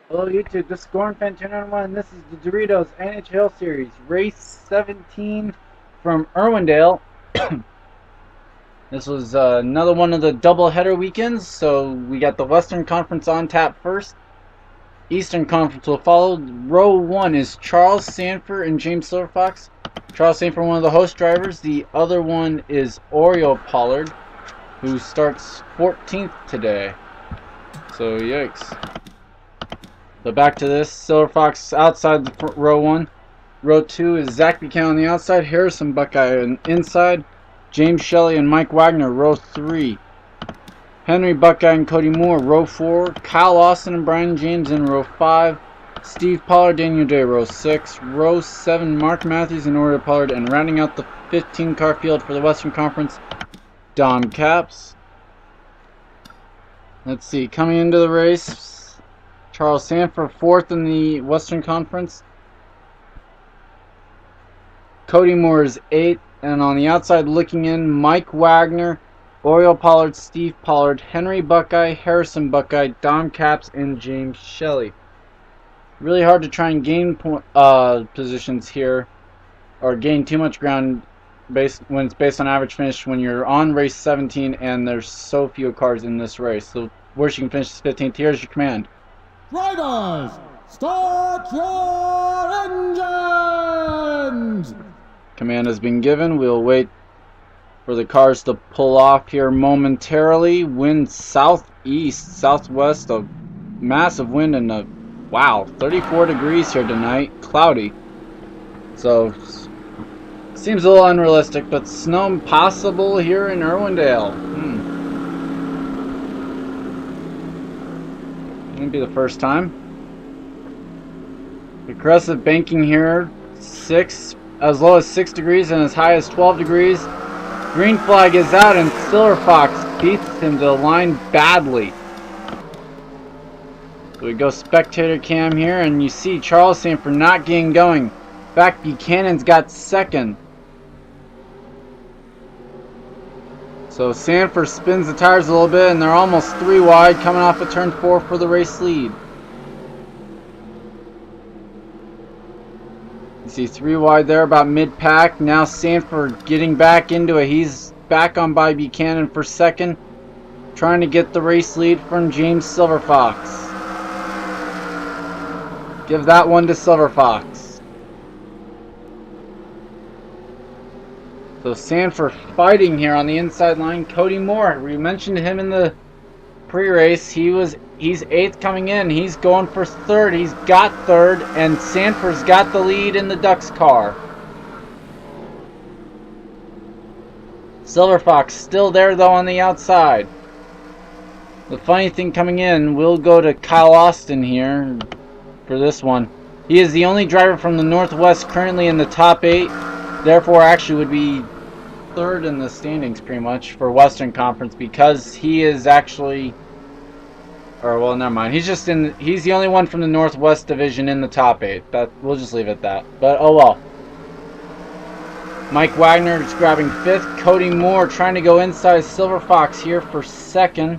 Hello YouTube, this is Gorn Fan 291 and this is the Doritos NHL Series, Race 17 from Irwindale. This was another one of the doubleheader weekends, so we got the Western Conference on tap first. Eastern Conference will follow. Row 1 is Charles Sanford and James Silverfox. Charles Sanford, one of the host drivers. The other one is Oriole Pollard, who starts 14th today. So, yikes. But back to this, Silver Fox outside the row 1. Row 2 is Zach Buchanan on the outside, Harrison Buckeye on inside, James Shelley and Mike Wagner, row 3. Henry Buckeye and Cody Moore, row 4. Kyle Austin and Brian James in row 5. Steve Pollard, Daniel Day, row 6. Row 7, Mark Matthews and Oriole Pollard, and rounding out the 15-car field for the Western Conference, Dom Capps. Let's see, coming into the race, Charles Sanford, 4th in the Western Conference. Cody Moore is 8th. And on the outside looking in, Mike Wagner, Oriole Pollard, Steve Pollard, Henry Buckeye, Harrison Buckeye, Dom Capps, and James Shelley. Really hard to try and gain positions here, or gain too much ground when it's based on average finish when you're on race 17 and there's so few cars in this race. The worst you can finish is 15th. Here's your command. Drivers, start your engines! Command has been given. We'll wait for the cars to pull off here momentarily. Wind southeast, southwest, a massive wind and a, wow, 34 degrees here tonight. Cloudy. So, seems a little unrealistic, but snow possible here in Irwindale. Wouldn't be the first time. Aggressive banking here, as low as 6 degrees and as high as 12 degrees. Green flag is out and Silver Fox beats him to the line badly. So we go spectator cam here and you see Charles Sanford not getting going. In fact, Buchanan's got second. So Sanford spins the tires a little bit and they're almost 3 wide coming off of turn 4 for the race lead. You see 3 wide there about mid-pack. Now Sanford getting back into it. He's back on by Buchanan for second. Trying to get the race lead from James Silverfox. Give that one to Silverfox. So Sanford fighting here on the inside line. Cody Moore, we mentioned him in the pre-race. He's 8th coming in. He's going for 3rd. He's got 3rd, and Sanford's got the lead in the Ducks car. Silverfox still there though on the outside. The funny thing coming in, we'll go to Kyle Austin here for this one. He is the only driver from the Northwest currently in the top 8. Therefore, actually would be 3rd in the standings pretty much for Western Conference because he is actually, or well, never mind. He's the only one from the Northwest Division in the top 8. We'll just leave it at that. But oh well. Mike Wagner is grabbing 5th. Cody Moore trying to go inside Silver Fox here for 2nd.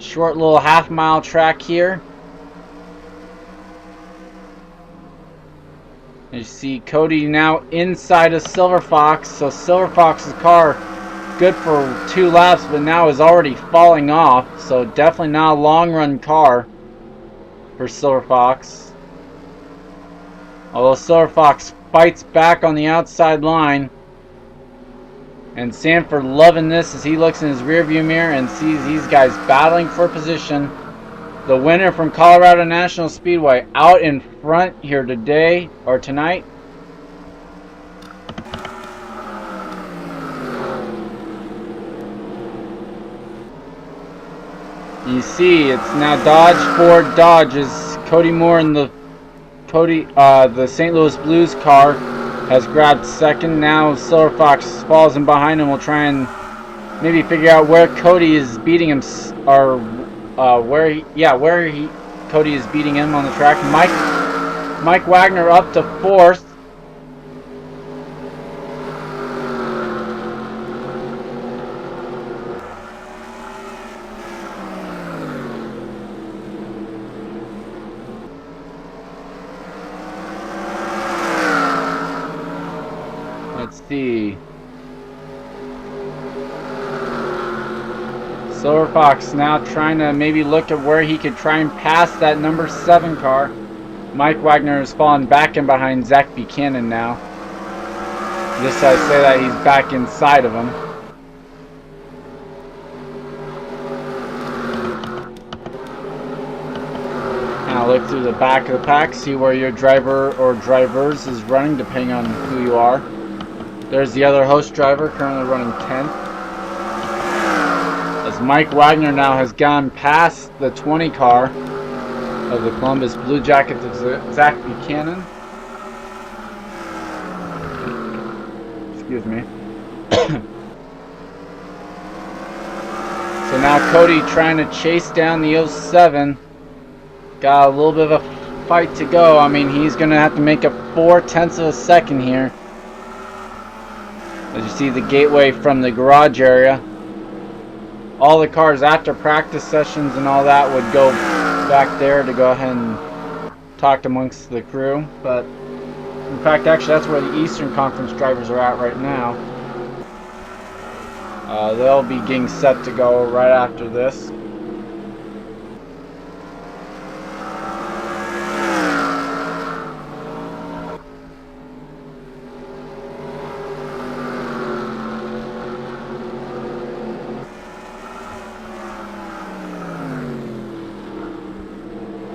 Short little half-mile track here. You see Cody now inside of Silver Fox, so Silver Fox's car good for 2 laps, but now is already falling off, so definitely not a long run car for Silver Fox. Although Silver Fox fights back on the outside line, and Sanford loving this as he looks in his rearview mirror and sees these guys battling for position. The winner from Colorado National Speedway out in front here today, or tonight. You see, it's now Dodge, Ford, Dodge as Cody Moore in the St. Louis Blues car has grabbed 2nd. Now Silver Fox falls in behind him. We'll try and maybe figure out where Cody is beating him, or Cody is beating him on the track. Mike Wagner up to 4th. see. Silver Fox now trying to maybe look at where he could try and pass that number 7 car. Mike Wagner has fallen back in behind Zach Buchanan now. Just as I say that, he's back inside of him. Now look through the back of the pack, see where your driver or drivers is running, depending on who you are. There's the other host driver, currently running 10th. As Mike Wagner now has gone past the 20 car of the Columbus Blue Jackets of Zach Buchanan. Excuse me. So now Cody trying to chase down the 07. Got a little bit of a fight to go. I mean, he's going to have to make up 4/10 of a second here. As you see the gateway from the garage area. All the cars after practice sessions and all that would go back there to go ahead and talk amongst the crew. But in fact, actually, that's where the Eastern Conference drivers are at right now. They'll be getting set to go right after this.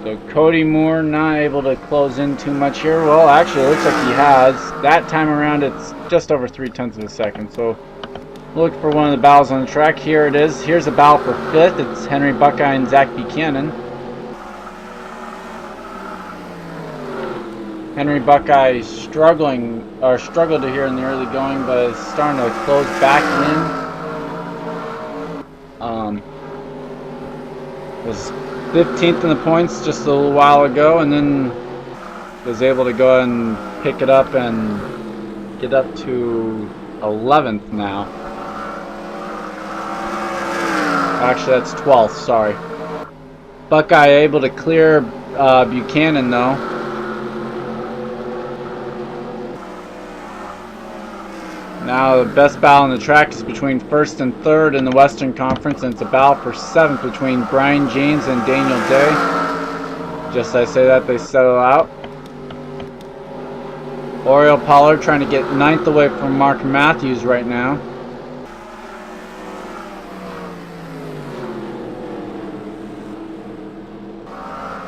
So Cody Moore not able to close in too much here. Well, actually, it looks like he has. That time around, it's just over 3/10 of a second. So look for one of the battles on the track. Here it is. Here's a battle for 5th. It's Henry Buckeye and Zach Buchanan. Henry Buckeye struggled here in the early going, but is starting to close back in. Was 15th in the points just a little while ago, and then was able to go and pick it up and get up to 11th now. Actually, that's 12th, sorry. Buckeye able to clear Buchanan though. Now the best battle on the track is between 1st and 3rd in the Western Conference, and it's a battle for 7th between Brian James and Daniel Day. Just as I say that, they settle out. Oriole Pollard trying to get 9th away from Mark Matthews right now.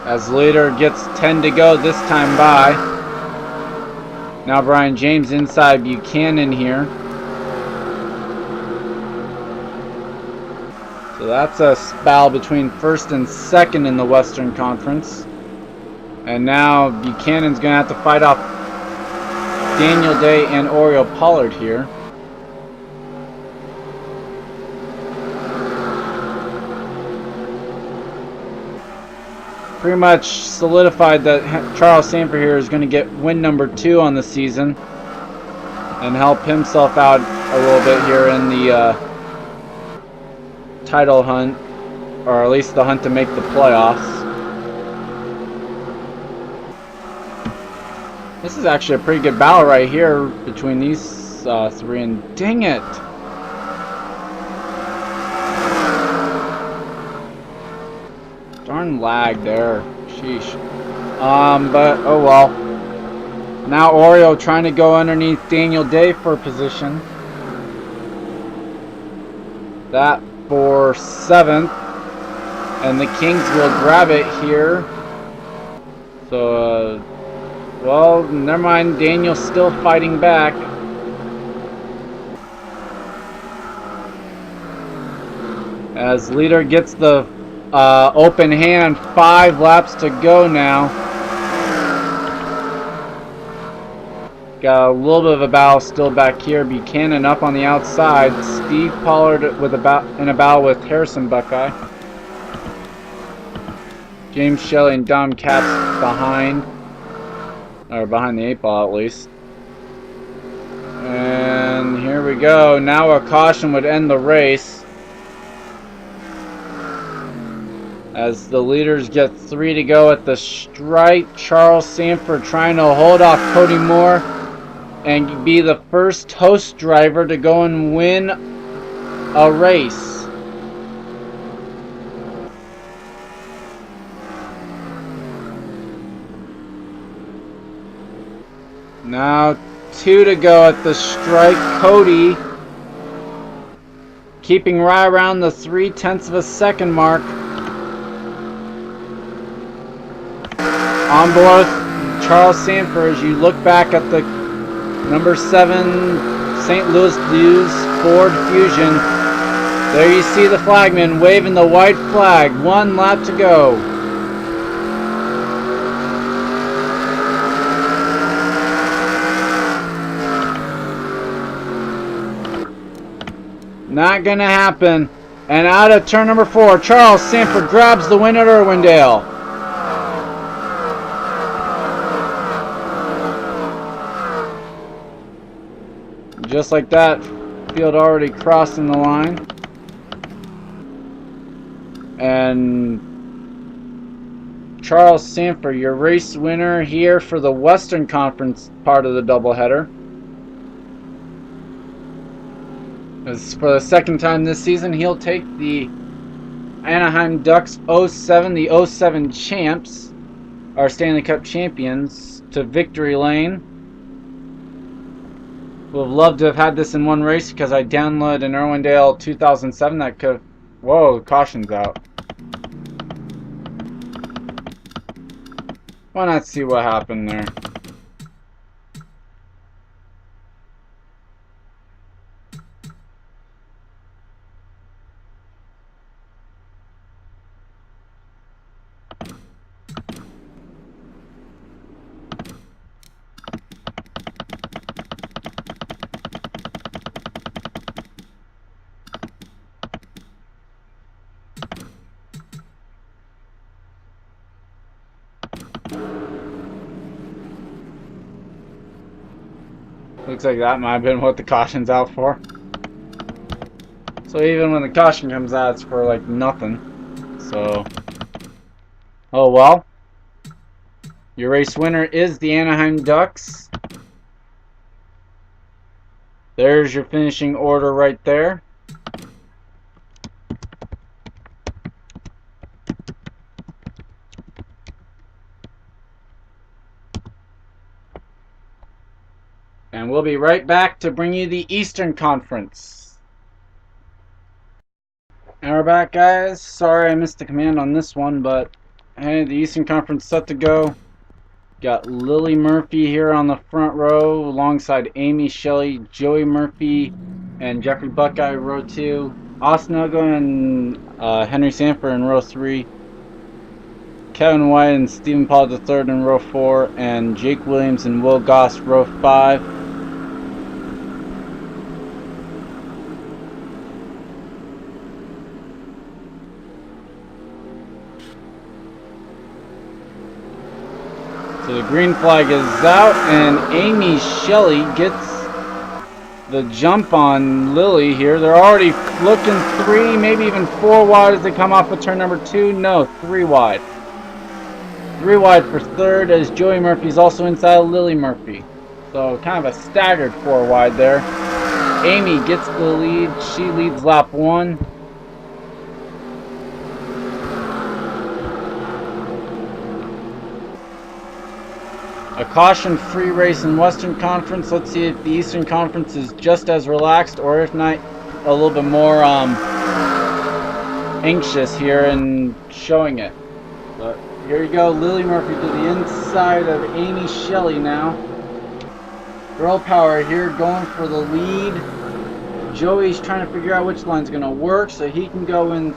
As leader gets 10 to go this time by. Now Brian James inside Buchanan here. So that's a battle between 1st and 2nd in the Western Conference. And now Buchanan's going to have to fight off Daniel Day and Oriole Pollard here. Pretty much solidified that Charles Sanford here is going to get win number 2 on the season and help himself out a little bit here in the title hunt, or at least the hunt to make the playoffs. This is actually a pretty good battle right here between these 3, and dang it! Darn lag there. Sheesh. But oh well. Now Oreo trying to go underneath Daniel Day for position. That for 7th. And the Kings will grab it here. So, well, never mind. Daniel's still fighting back. As leader gets the open hand, 5 laps to go now. Got a little bit of a battle still back here. Buchanan up on the outside. Steve Pollard with in a battle with Harrison Buckeye. James Shelley and Dom Katz behind. Or behind the 8 ball at least. And here we go. Now a caution would end the race. As the leaders get 3 to go at the stripe. Charles Sanford trying to hold off Cody Moore and be the first host driver to go and win a race. Now 2 to go at the strike. Cody keeping right around the 0.3 of a second mark. On board Charles Sanford as you look back at the number 7 St. Louis Blues Ford Fusion. There you see the flagman waving the white flag. 1 lap to go. Not gonna happen. And out of turn number 4, Charles Sanford grabs the win at Irwindale. Just like that, field already crossing the line. And Charles Sanford, your race winner here for the Western Conference part of the doubleheader. As for the second time this season, he'll take the Anaheim Ducks 07, the 07 champs, our Stanley Cup champions, to victory lane. Would have loved to have had this in one race because I downloaded an Irwindale 2007 that could. Whoa, caution's out. Why not see what happened there? Looks like that might have been what the caution's out for. So even when the caution comes out, it's for like nothing. So, oh well. Your race winner is the Anaheim Ducks. There's your finishing order right there. And we'll be right back to bring you the Eastern Conference. And we're back, guys. Sorry I missed the command on this one, but hey, the Eastern Conference set to go. Got Lily Murphy here on the front row alongside Amy Shelley, Joey Murphy, and Jeffrey Buckeye row 2. Austin Ugo and Henry Sanford in row 3. Kevin White and Stephen Paul III in row 4. And Jake Williams and Will Goss row 5. So the green flag is out, and Amy Shelley gets the jump on Lily here. They're already looking 3, maybe even 4 wide as they come off of turn number 2. No, 3 wide. 3 wide for third, as Joey Murphy's also inside Lily Murphy. So kind of a staggered 4 wide there. Amy gets the lead. She leads lap 1. A caution-free race in Western Conference. Let's see if the Eastern Conference is just as relaxed, or if not, a little bit more anxious here in showing it. But here you go, Lily Murphy to the inside of Amy Shelley now. Girl power here, going for the lead. Joey's trying to figure out which line's going to work so he can go in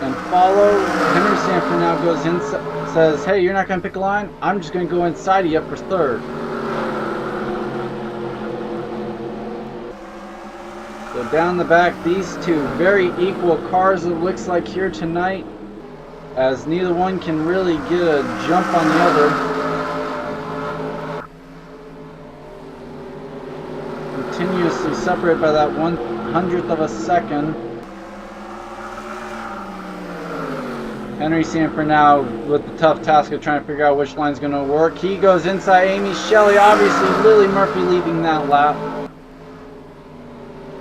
and follow. Henry Sanford now goes in, says, hey, you're not going to pick a line? I'm just going to go inside of you for third. So down the back, these two very equal cars, it looks like here tonight, as neither one can really get a jump on the other. Continuously separated by that 1/100th of a second. Henry Sanford now with the tough task of trying to figure out which line's going to work. He goes inside Amy Shelley. Obviously, Lily Murphy leaving that lap.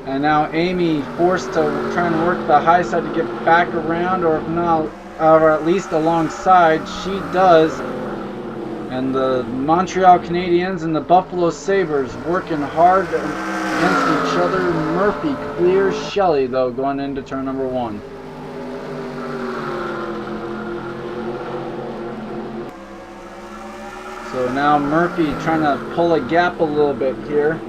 And now Amy forced to try and work the high side to get back around, or if not, or at least alongside. She does. And the Montreal Canadiens and the Buffalo Sabres working hard against each other. Murphy clears Shelley, though, going into turn number 1. So now Murphy trying to pull a gap a little bit here.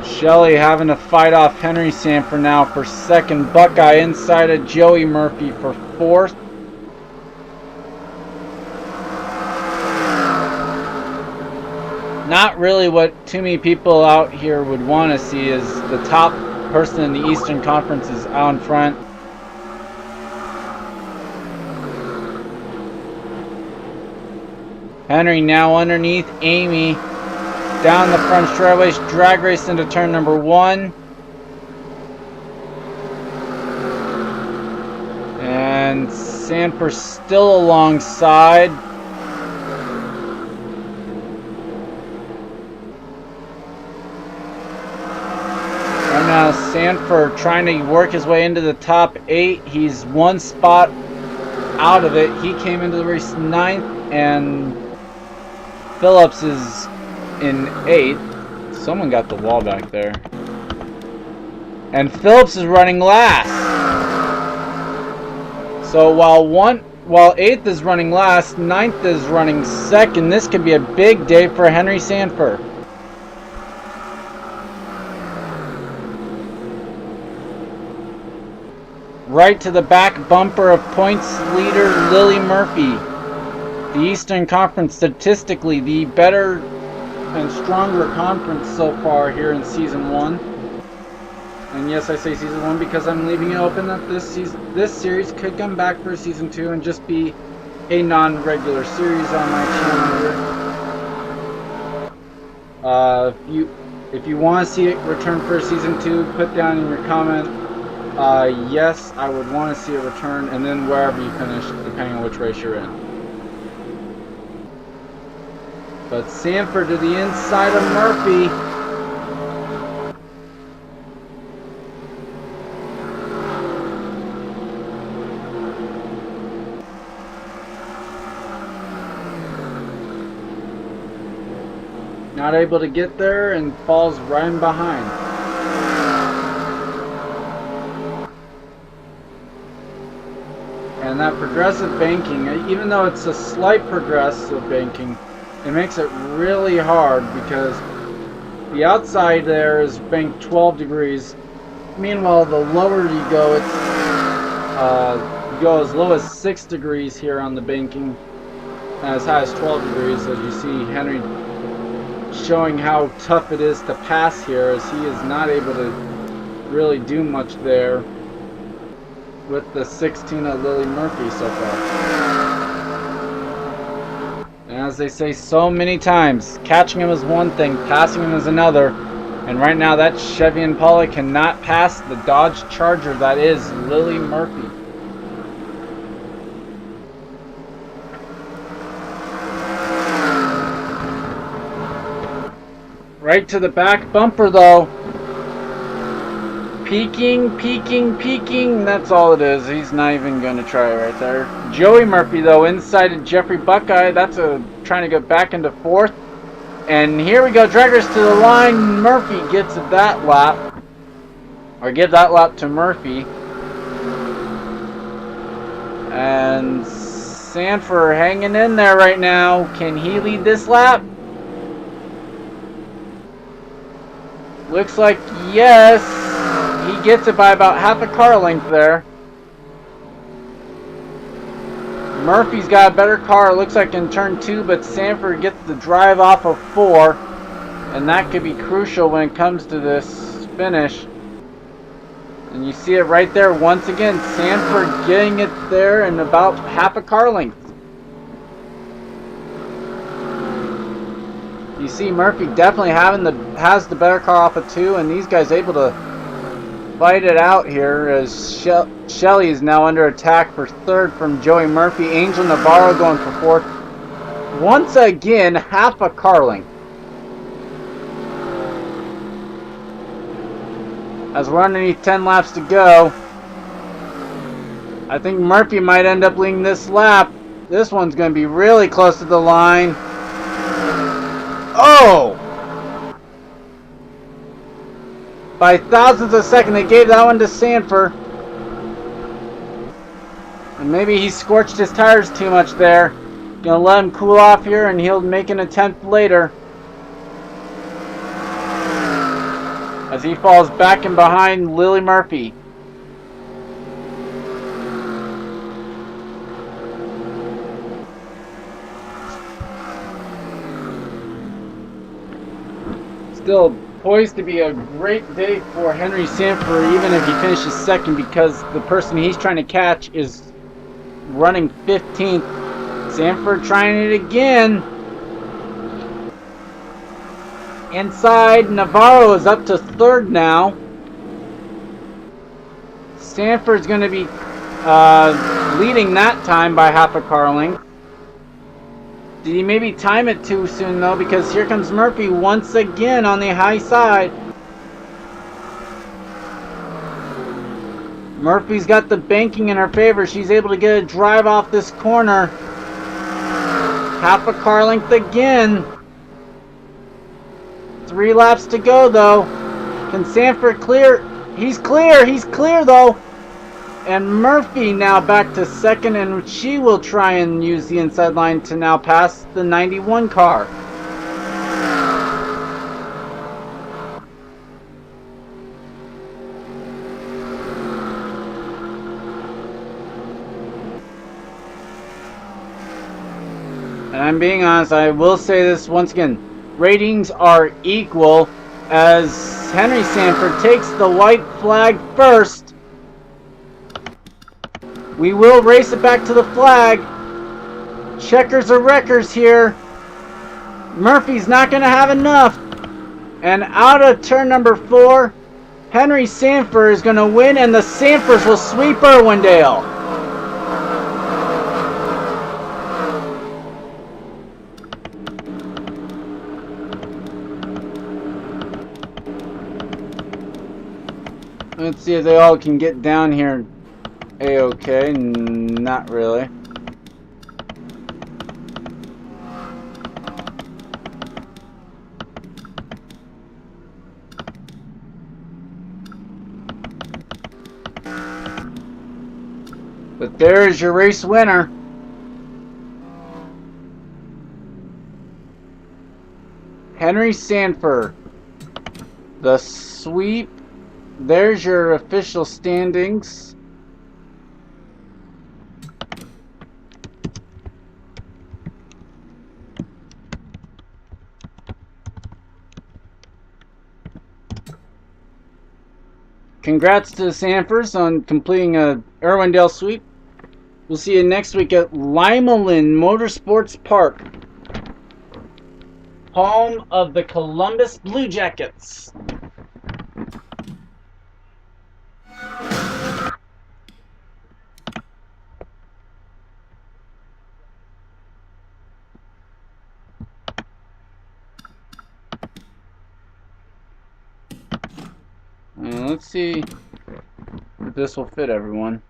Shelley having to fight off Henry Sanford now for second. Buckeye inside of Joey Murphy for fourth. Not really what too many people out here would want to see is the top person in the Eastern Conference is out in front. Henry now underneath Amy. Down the front straightaways, drag race into turn number 1. And Sanford still alongside. Right now, Sanford trying to work his way into the top 8. He's one spot out of it. He came into the race 9th, and Phillips is in 8th. Someone got the wall back there. And Phillips is running last. So while 8th is running last, 9th is running 2nd. This could be a big day for Henry Sanford. Right to the back bumper of points leader Lily Murphy. The Eastern Conference, statistically the better and stronger conference so far here in Season 1. And yes, I say Season 1 because I'm leaving it open that this series could come back for Season 2 and just be a non-regular series on my channel here. If you want to see it return for Season 2, put down in your comment, yes, I would want to see it return, and then wherever you finish, depending on which race you're in. But Sanford to the inside of Murphy. Not able to get there and falls right in behind. And that progressive banking, even though it's a slight progressive banking, it makes it really hard because the outside there is banked 12 degrees. Meanwhile, the lower you go, it's you go as low as 6 degrees here on the banking, and as high as 12 degrees. As you see Henry showing how tough it is to pass here, as he is not able to really do much there with the 16 of Lily Murphy so far. And as they say so many times, catching him is one thing, passing him is another. And right now that Chevy Impala cannot pass the Dodge Charger that is Lily Murphy. Right to the back bumper though. Peeking, peeking, peeking. That's all it is. He's not even going to try right there. Joey Murphy, though, inside of Jeffrey Buckeye. That's trying to get back into 4th. And here we go. Drag race to the line. Murphy gets that lap. Or give that lap to Murphy. And Sanford hanging in there right now. Can he lead this lap? Looks like yes. He gets it by about half a car length there. Murphy's got a better car, it looks like, in turn 2, but Sanford gets the drive off of 4. And that could be crucial when it comes to this finish. And you see it right there once again. Sanford getting it there in about half a car length. You see Murphy definitely has the better car off of 2, and these guys able to fight it out here as Shelly is now under attack for 3rd from Joey Murphy. Angel Navarro going for 4th. Once again, half a Carling. As we're underneath 10 laps to go, I think Murphy might end up leading this lap. This one's going to be really close to the line. Oh! By thousandths of a second, they gave that one to Sanford. And maybe he scorched his tires too much there. Gonna let him cool off here and he'll make an attempt later. As he falls back in behind Lily Murphy. Still poised to be a great day for Henry Sanford, even if he finishes 2nd, because the person he's trying to catch is running 15th. Sanford trying it again. Inside, Navarro is up to 3rd now. Sanford's going to be leading that time by half a car length. Did he maybe time it too soon though? Because here comes Murphy once again on the high side. Murphy's got the banking in her favor. She's able to get a drive off this corner. Half a car length again. 3 laps to go though. Can Sanford clear? He's clear. He's clear though. And Murphy now back to 2nd, and she will try and use the inside line to now pass the 91 car. And I'm being honest, I will say this once again. Ratings are equal as Henry Sanford takes the white flag first. We will race it back to the flag. Checkers or wreckers here. Murphy's not going to have enough. And out of turn number 4, Henry Sanford is going to win, and the Sanfords will sweep Irwindale. Let's see if they all can get down here. A-okay, not really. But there's your race winner. Henry Sanford. The sweep. There's your official standings. Congrats to the Sanfords on completing a Irwindale sweep. We'll see you next week at Limelin Motorsports Park, home of the Columbus Blue Jackets. Let's see if this will fit everyone.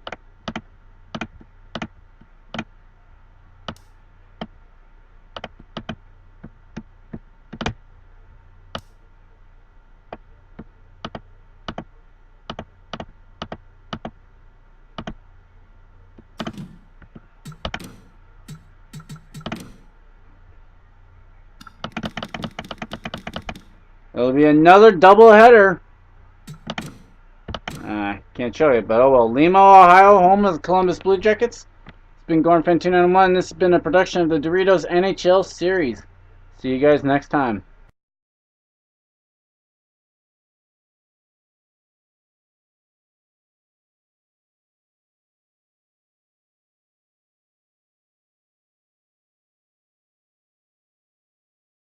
It'll be another doubleheader. Can't show you, but oh well. Lima, Ohio, home of the Columbus Blue Jackets. It's been Gordon Fan 291. This has been a production of the Doritos NHL Series. See you guys next time.